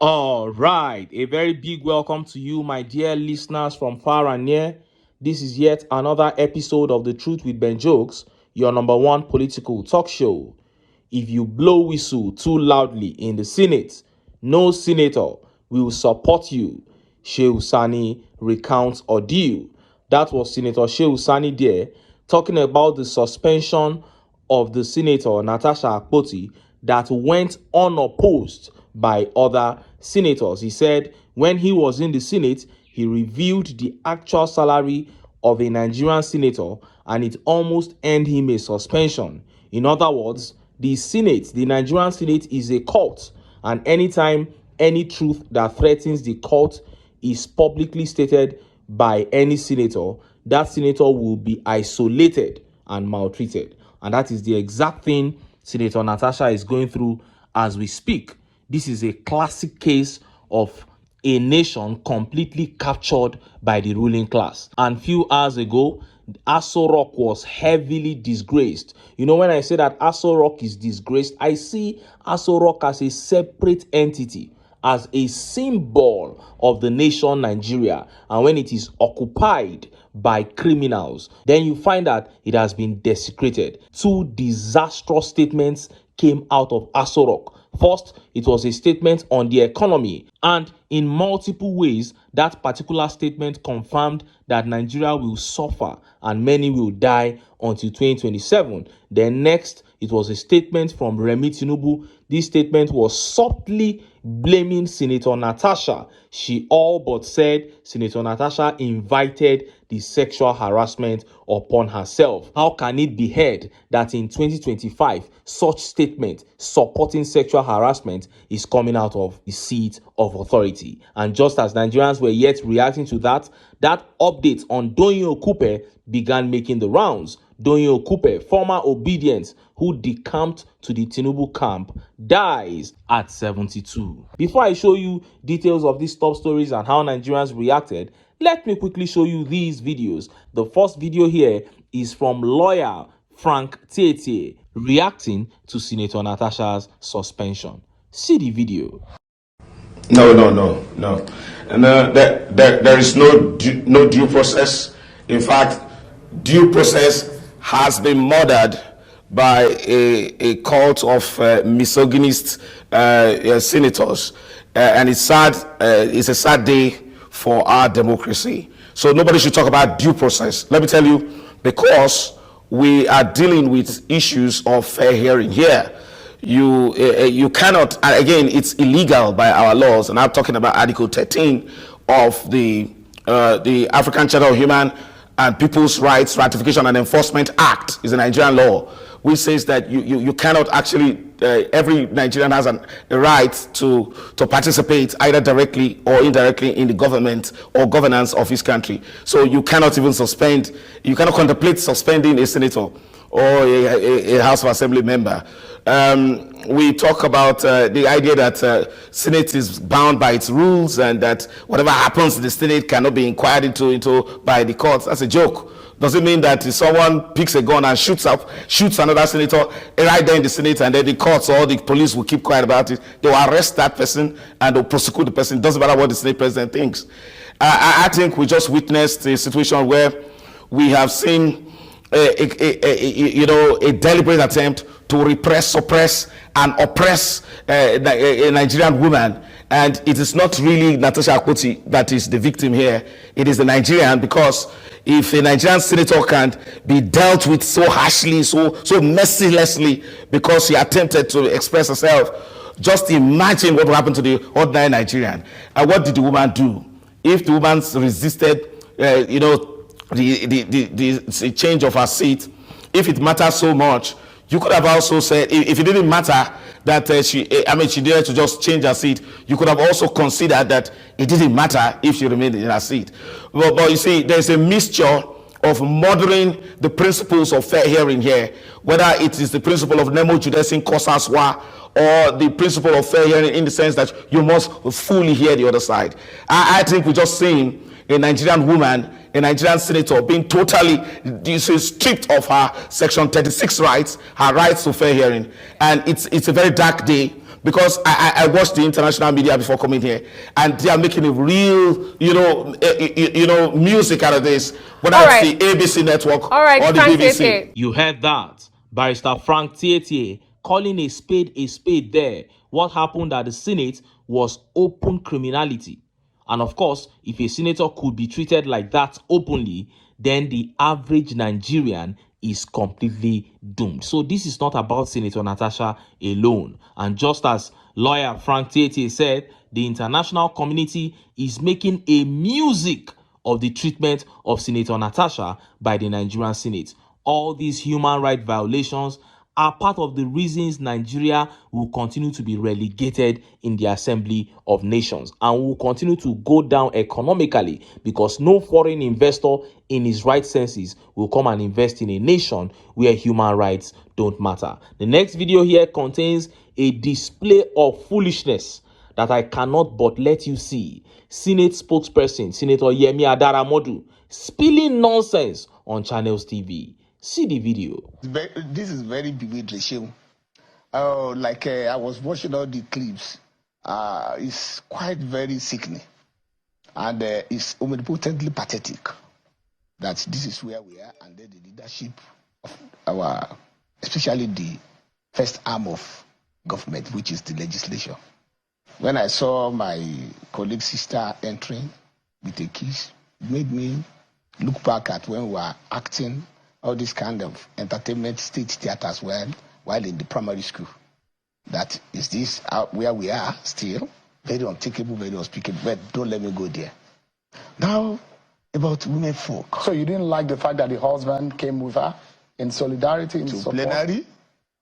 All right, a very big welcome to you, my dear listeners from far and near. This is yet another episode of The Truth with Ben Jokes, your number one political talk show. If you blow whistle too loudly in the Senate, no senator will support you. Shehu Sani recounts ordeal. That was Senator Shehu Sani there talking about the suspension of the Senator Natasha that went unopposed by other senators. He said when he was in the Senate, he reviewed the actual salary of a Nigerian senator and it almost earned him a suspension. In other words, the Senate, the Nigerian Senate, is a cult, and anytime any truth that threatens the cult is publicly stated by any senator, that senator will be isolated and maltreated. And that is the exact thing Senator Natasha is going through as we speak. This is a classic case of a nation completely captured by the ruling class. And few hours ago, Aso Rock was heavily disgraced. You know, when I say that Aso Rock is disgraced, I see Aso Rock as a separate entity, as a symbol of the nation Nigeria. And when it is occupied by criminals, then you find that it has been desecrated. Two disastrous statements came out of Aso Rock. First, it was a statement on the economy, and in multiple ways, that particular statement confirmed that Nigeria will suffer and many will die until 2027. Then next, it was a statement from Remi Tinubu. This statement was subtly blaming Senator Natasha. She all but said Senator Natasha invited the sexual harassment upon herself. How can it be heard that in 2025, such statement supporting sexual harassment is coming out of the seat of authority? And just as Nigerians were yet reacting to that, that update on DOYIN OKUPE began making the rounds. DOYIN OKUPE, former obedient who decamped to the Tinubu camp, dies at 72. Before I show you details of these top stories and how Nigerians reacted, let me quickly show you these videos. The first video here is from lawyer Frank Tietie reacting to Senator Natasha's suspension. See the video. No. And there is no due process. In fact, due process has been murdered by a cult of misogynist senators. And it's sad. It's a sad day for our democracy. So nobody should talk about due process. Let me tell you, because we are dealing with issues of fair hearing here. You cannot, and again, it's illegal by our laws, and I'm talking about Article 13 of the African Charter of Human and People's Rights Ratification and Enforcement Act is a Nigerian law, which says that you cannot actually, every Nigerian has a right to participate either directly or indirectly in the government or governance of his country. So you cannot even suspend, you cannot contemplate suspending a senator or a House of Assembly member. We talk about the idea that Senate is bound by its rules and that whatever happens in the Senate cannot be inquired into by the courts. That's a joke. Does it mean that if someone picks a gun and shoots another senator right there in the Senate, and then the courts or the police will keep quiet about it? They will arrest that person and they'll prosecute the person. It doesn't matter what the Senate president thinks. I think we just witnessed a situation where we have seen a deliberate attempt to repress, suppress, and oppress a Nigerian woman. And it is not really Natasha Akpoti that is the victim here. It is the Nigerian, because if a Nigerian senator can be dealt with so harshly, so mercilessly, because she attempted to express herself, just imagine what will happen to the ordinary Nigerian. And what did the woman do? If the woman resisted, the change of her seat, if it matters so much, you could have also said, if it didn't matter that she needed to just change her seat, you could have also considered that it didn't matter if she remained in her seat. But you see, there's a mixture of murdering the principles of fair hearing here, whether it is the principle of nemo judesin causa sua, or the principle of fair hearing in the sense that you must fully hear the other side. I think we just seen a Nigerian woman, a Nigerian senator, being totally stripped of her Section 36 rights, her rights to fair hearing. And it's a very dark day, because I watched the international media before coming here, and they are making a real, music out of this. Whether All it's right. the ABC network All right, or the Frank BBC. Tete. You heard that. Barrister Frank Tietie calling a spade there. What happened at the Senate was open criminality. And of course, if a senator could be treated like that openly, then the average Nigerian is completely doomed. So this is not about Senator Natasha alone. And just as lawyer Frank Tietie said, the international community is making a music of the treatment of Senator Natasha by the Nigerian Senate. All these human rights violations are part of the reasons Nigeria will continue to be relegated in the Assembly of Nations and will continue to go down economically, because no foreign investor in his right senses will come and invest in a nation where human rights don't matter. The next video here contains a display of foolishness that I cannot but let you see. Senate spokesperson Senator Remi Tinubu spilling nonsense on Channels TV. See the video. This is very bewildering. I was watching all the clips. It's quite very sickening, and it's omnipotently pathetic that this is where we are, and then the leadership of our, especially the first arm of government, which is the legislature. When I saw my colleague's sister entering with a kiss, it made me look back at when we were acting all this kind of entertainment stage theaters while in the primary school. That is this where we are still? Very unthinkable, very unspeakable, but don't let me go there. Now, about women folk. So you didn't like the fact that the husband came with her in solidarity, in support? Plenary?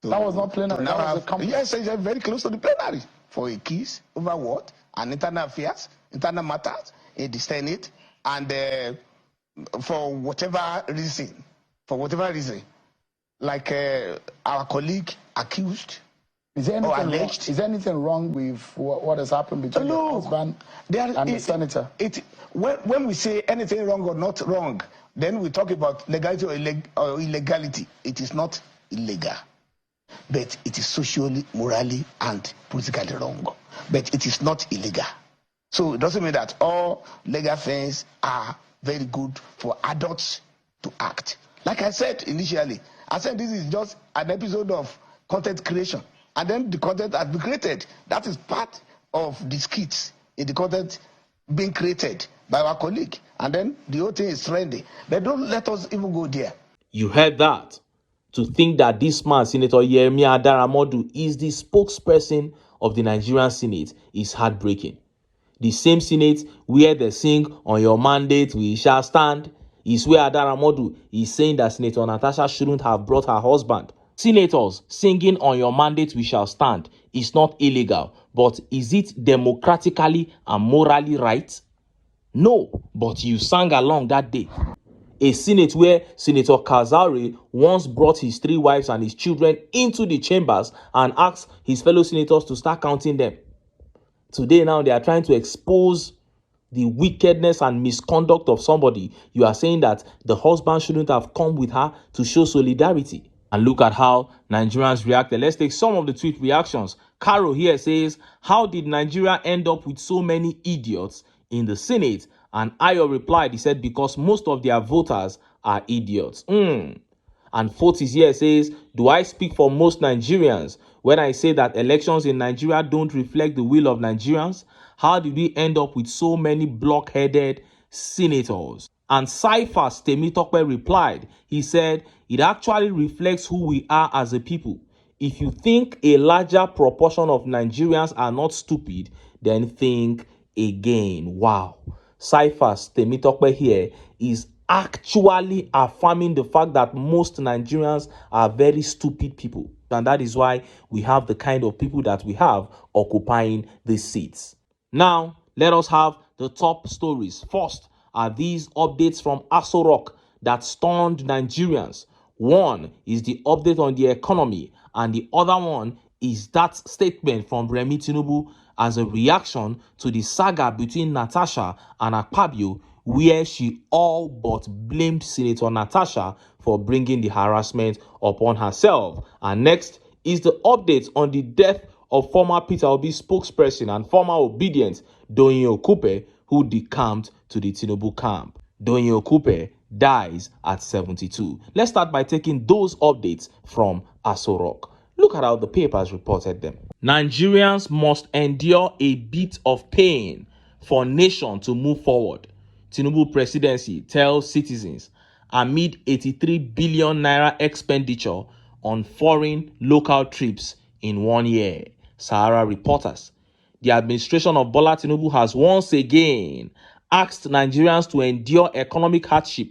That was not plenary, that was a company. Yes, it's very close to the plenary. For a kiss over what? And internal affairs, internal matters in the Senate, and for whatever reason, like our colleague accused is there anything or alleged. Wrong, is there anything wrong with what has happened between the husband and the senator? When we say anything wrong or not wrong, then we talk about legality or illegality. It is not illegal, but it is socially, morally, and politically wrong. But it is not illegal. So it doesn't mean that all legal things are very good for adults to act. Like I said initially, I said this is just an episode of content creation. And then the content has been created. That is part of the skits in the content being created by our colleague. And then the whole thing is trendy. But don't let us even go there. You heard that. To think that this man, Senator Remi Tinubu, is the spokesperson of the Nigerian Senate is heartbreaking. The same Senate where they sing "On your mandate we shall stand" is where Tinubu is saying that Senator Natasha shouldn't have brought her husband. Senators singing "On your mandate we shall stand" is not illegal, but is it democratically and morally right? No, but you sang along that day. A Senate where Senator Kazari once brought his 3 wives and his children into the chambers and asked his fellow senators to start counting them. Today now they are trying to expose the wickedness and misconduct of somebody. You are saying that the husband shouldn't have come with her to show solidarity. And look at how Nigerians reacted. Let's take some of the tweet reactions. Caro here says, how did Nigeria end up with so many idiots in the Senate? And Ayo replied, he said, because most of their voters are idiots. And Fortis here says, do I speak for most Nigerians when I say that elections in Nigeria don't reflect the will of Nigerians? How did we end up with so many blockheaded senators? And Cyphers Temitope replied, he said, it actually reflects who we are as a people. If you think a larger proportion of Nigerians are not stupid, then think again. Wow. Cyphers Temitope here is actually affirming the fact that most Nigerians are very stupid people. And that is why we have the kind of people that we have occupying these seats. Now, let us have the top stories. First are these updates from Aso Rock that stunned Nigerians. One is the update on the economy, and the other one is that statement from Remi Tinubu as a reaction to the saga between Natasha and Akpabio, where she all but blamed Senator Natasha for bringing the harassment upon herself. And next is the update on the death of former Peter Obi spokesperson and former obedient DOYIN OKUPE, who decamped to the Tinubu camp. DOYIN OKUPE dies at 72. Let's start by taking those updates from Aso Rock. Look at how the papers reported them. Nigerians must endure a bit of pain for nation to move forward. Tinubu presidency tells citizens amid 83 billion naira expenditure on foreign local trips in 1 year. Sahara reporters. The administration of Bola Tinubu has once again asked Nigerians to endure economic hardship,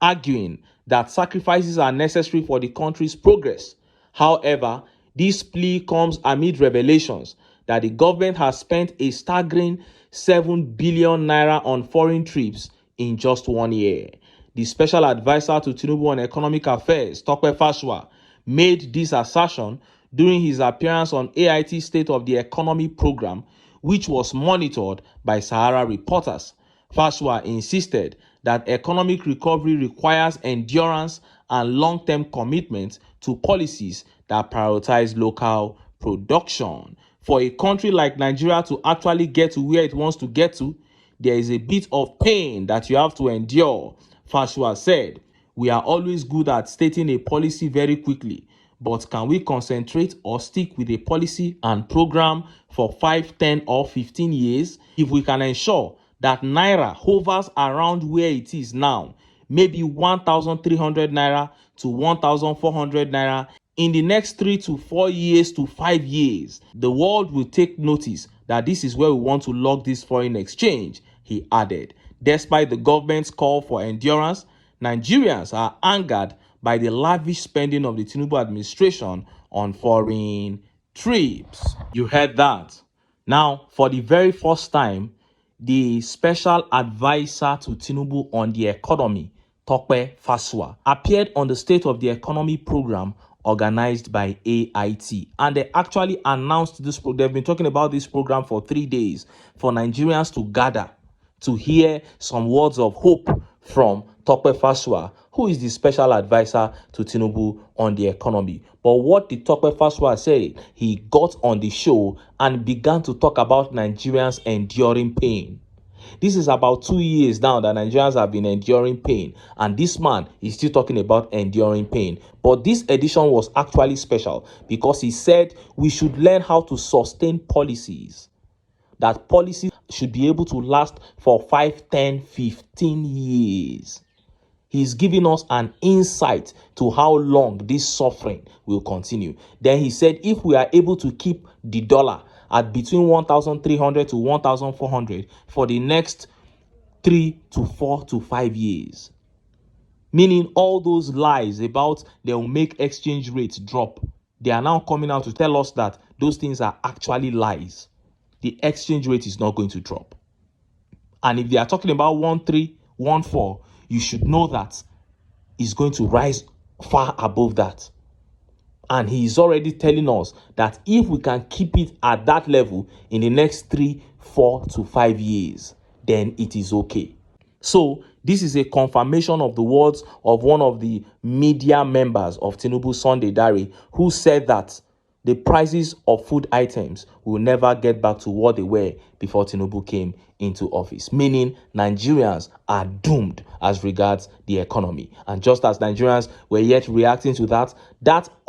arguing that sacrifices are necessary for the country's progress. However, this plea comes amid revelations that the government has spent a staggering 7 billion naira on foreign trips in just 1 year. The special advisor to Tinubu on economic affairs, Tope Fasua, made this assertion during his appearance on AIT State of the Economy program, which was monitored by Sahara reporters. Fasua insisted that economic recovery requires endurance and long-term commitment to policies that prioritize local production. For a country like Nigeria to actually get to where it wants to get to, there is a bit of pain that you have to endure. Fasua said, "We are always good at stating a policy very quickly, but can we concentrate or stick with a policy and program for 5, 10, or 15 years? If we can ensure that Naira hovers around where it is now, maybe 1,300 Naira to 1,400 Naira, in the next 3 to 4 years to 5 years, the world will take notice that this is where we want to log this foreign exchange," he added. Despite the government's call for endurance, Nigerians are angered by the lavish spending of the Tinubu administration on foreign trips. You heard that. Now, for the very first time, the special advisor to Tinubu on the economy, Tope Fasua, appeared on the State of the Economy program organized by AIT. And they actually announced this. They've been talking about this program for 3 days for Nigerians to gather to hear some words of hope from Tope Fasua, who is the special advisor to Tinubu on the economy. But what did Tope Fasua say? He got on the show and began to talk about Nigerians enduring pain. This is about 2 years now that Nigerians have been enduring pain, and this man is still talking about enduring pain. But this edition was actually special because he said we should learn how to sustain policies. That policies should be able to last for 5, 10, 15 years. He's giving us an insight to how long this suffering will continue. Then he said if we are able to keep the dollar at between 1,300 to 1,400 for the next 3 to 4 to 5 years, meaning all those lies about they will make exchange rates drop, they are now coming out to tell us that those things are actually lies. The exchange rate is not going to drop. And if they are talking about 1,314, you should know that it's going to rise far above that. And he is already telling us that if we can keep it at that level in the next 3, 4 to 5 years, then it is okay. So this is a confirmation of the words of one of the media members of Tinubu, Sunday Dare, who said that the prices of food items will never get back to what they were before Tinubu came into office, meaning Nigerians are doomed as regards the economy. And just as Nigerians were yet reacting to that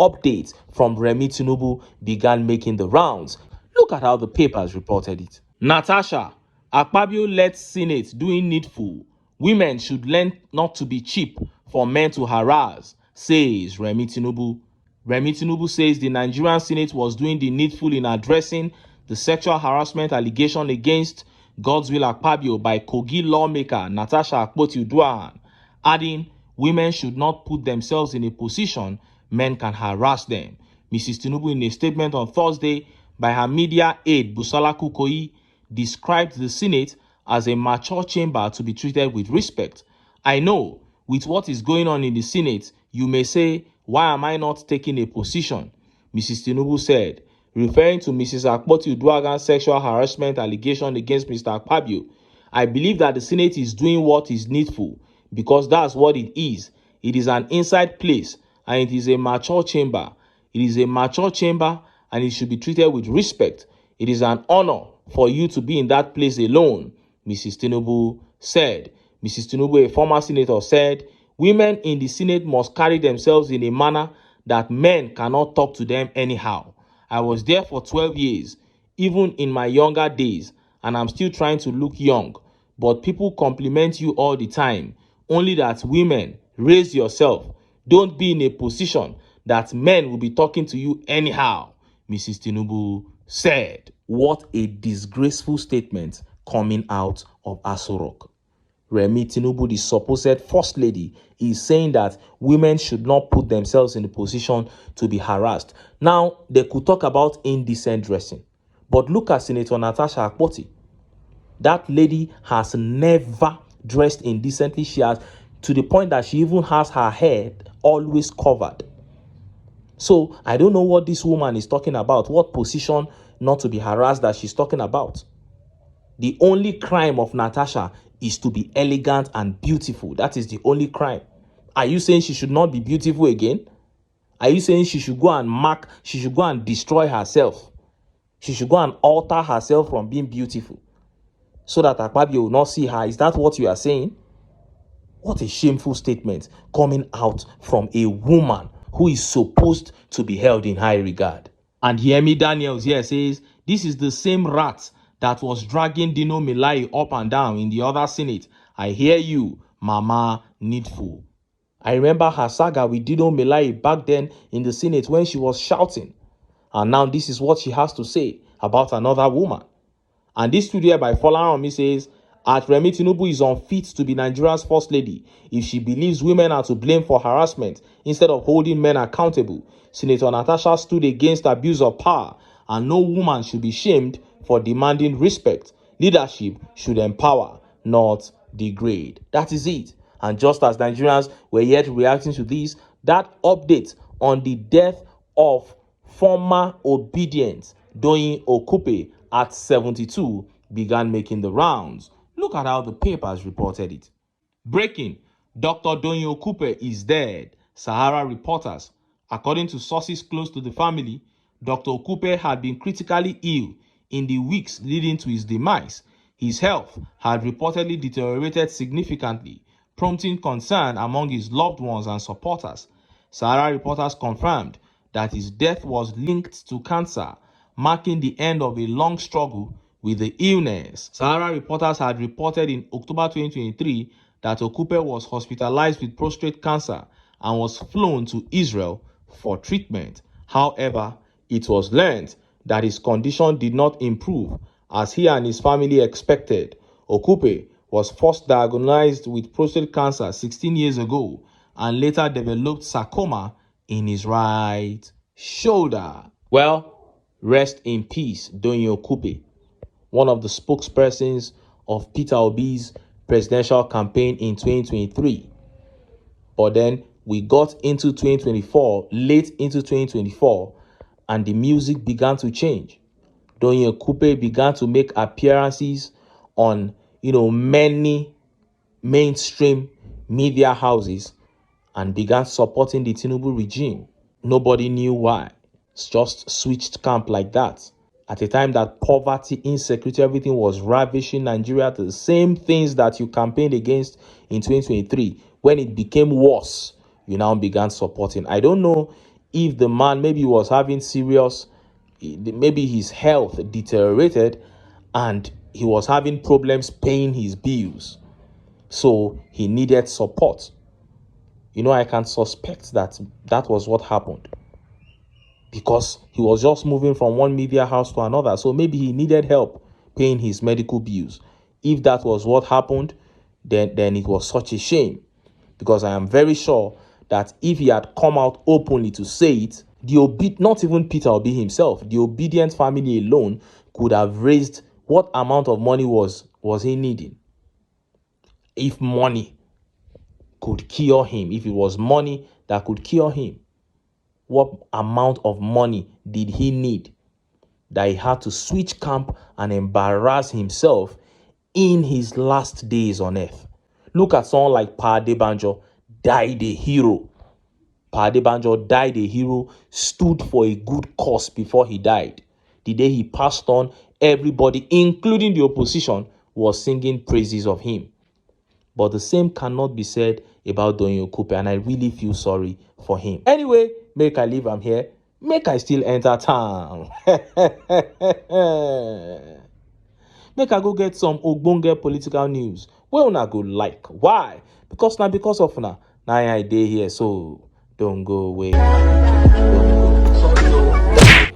update from Remi Tinubu began making the rounds. Look at how the papers reported it. Natasha, Akpabio led Senate doing needful. Women should learn not to be cheap for men to harass, says Remi Tinubu. Remi Tinubu says the Nigerian Senate was doing the needful in addressing the sexual harassment allegation against Godswill Akpabio by Kogi lawmaker Natasha Akpoti-Uduaghan, adding women should not put themselves in a position men can harass them. Mrs. Tinubu, in a statement on Thursday by her media aide Busola Kukoyi, described the Senate as a mature chamber to be treated with respect. I know, with what is going on in the Senate, you may say, why am I not taking a position? Mrs. Tinubu said, referring to Mrs. Akpoti-Uduaghan's sexual harassment allegation against Mr. Akpabio. I believe that the Senate is doing what is needful because that's what it is. It is an inside place and it is a mature chamber. It is a mature chamber and he should be treated with respect. It is an honor for you to be in that place alone, Mrs. Tinubu said. Mrs. Tinubu, a former senator, said, women in the Senate must carry themselves in a manner that men cannot talk to them anyhow. I was there for 12 years, even in my younger days, and I'm still trying to look young. But people compliment you all the time. Only that women, raise yourself. Don't be in a position that men will be talking to you anyhow, Mrs. Tinubu said. What a disgraceful statement coming out of Aso Rock. Remi Tinubu, the supposed first lady, is saying that women should not put themselves in a position to be harassed. Now, they could talk about indecent dressing. But look at Senator Natasha Akpoti. That lady has never dressed indecently. She has, to the point that she even has her hair always covered. So I don't know what this woman is talking about, what position not to be harassed that she's talking about. The only crime of Natasha is to be elegant and beautiful. That is the only crime. Are you saying she should not be beautiful again? Are you saying she should go and destroy herself? She should go and alter herself from being beautiful so that Akpabio will not see her? Is that what you are saying? What a shameful statement coming out from a woman who is supposed to be held in high regard. And Yemi Daniels here says, this is the same rat that was dragging Dino Melaye up and down in the other Senate. I hear you, Mama Needful. I remember her saga with Dino Melaye back then in the Senate when she was shouting. And now this is what she has to say about another woman. And this studio by Folaranmi says, at Remi Tinubu is unfit to be Nigeria's first lady if she believes women are to blame for harassment instead of holding men accountable. Senator Natasha stood against abuse of power, and no woman should be shamed for demanding respect. Leadership should empower, not degrade. That is it. And just as Nigerians were yet reacting to this, that update on the death of former obedient DOYIN OKUPE at 72 began making the rounds. Look at how the papers reported it. Breaking: Dr. DOYIN OKUPE is dead, Sahara reporters. According to sources close to the family, Dr. Okupe had been critically ill in the weeks leading to his demise. His health had reportedly deteriorated significantly, prompting concern among his loved ones and supporters. Sahara reporters confirmed that his death was linked to cancer, marking the end of a long struggle with the illness. Sahara reporters had reported in October 2023 that Okupe was hospitalized with prostate cancer and was flown to Israel for treatment. However, it was learned that his condition did not improve as he and his family expected. Okupe was first diagnosed with prostate cancer 16 years ago and later developed sarcoma in his right shoulder. Well, rest in peace, DOYIN OKUPE, one of the spokespersons of Peter Obi's presidential campaign in 2023. But then we got into 2024, late into 2024, and the music began to change. DOYIN OKUPE began to make appearances on, many mainstream media houses and began supporting the Tinubu regime. Nobody knew why. It's just switched camp like that. At a time that poverty, insecurity, everything was ravishing Nigeria, the same things that you campaigned against in 2023, when it became worse, you now began supporting. I don't know if the man maybe was having maybe his health deteriorated and he was having problems paying his bills. So he needed support. I can suspect that was what happened, because he was just moving from one media house to another. So maybe he needed help paying his medical bills. If that was what happened, then it was such a shame, because I am very sure that if he had come out openly to say it, not even Peter Obi himself, the obedient family alone could have raised what amount of money was he needing. If money could cure him, if it was money that could cure him, what amount of money did he need that he had to switch camp and embarrass himself in his last days on earth? Look at someone like Pa Adebanjo, died a hero. Pa Adebanjo died a hero, stood for a good cause before he died. The day he passed on, everybody, including the opposition, was singing praises of him. But the same cannot be said about Doyin Okupe, and I really feel sorry for him. Anyway, make I leave am here. Make I still enter town. Make I go get some ogbonge political news wey una go like. Why? Because of una. Now I dey here, so don't go away. Don't go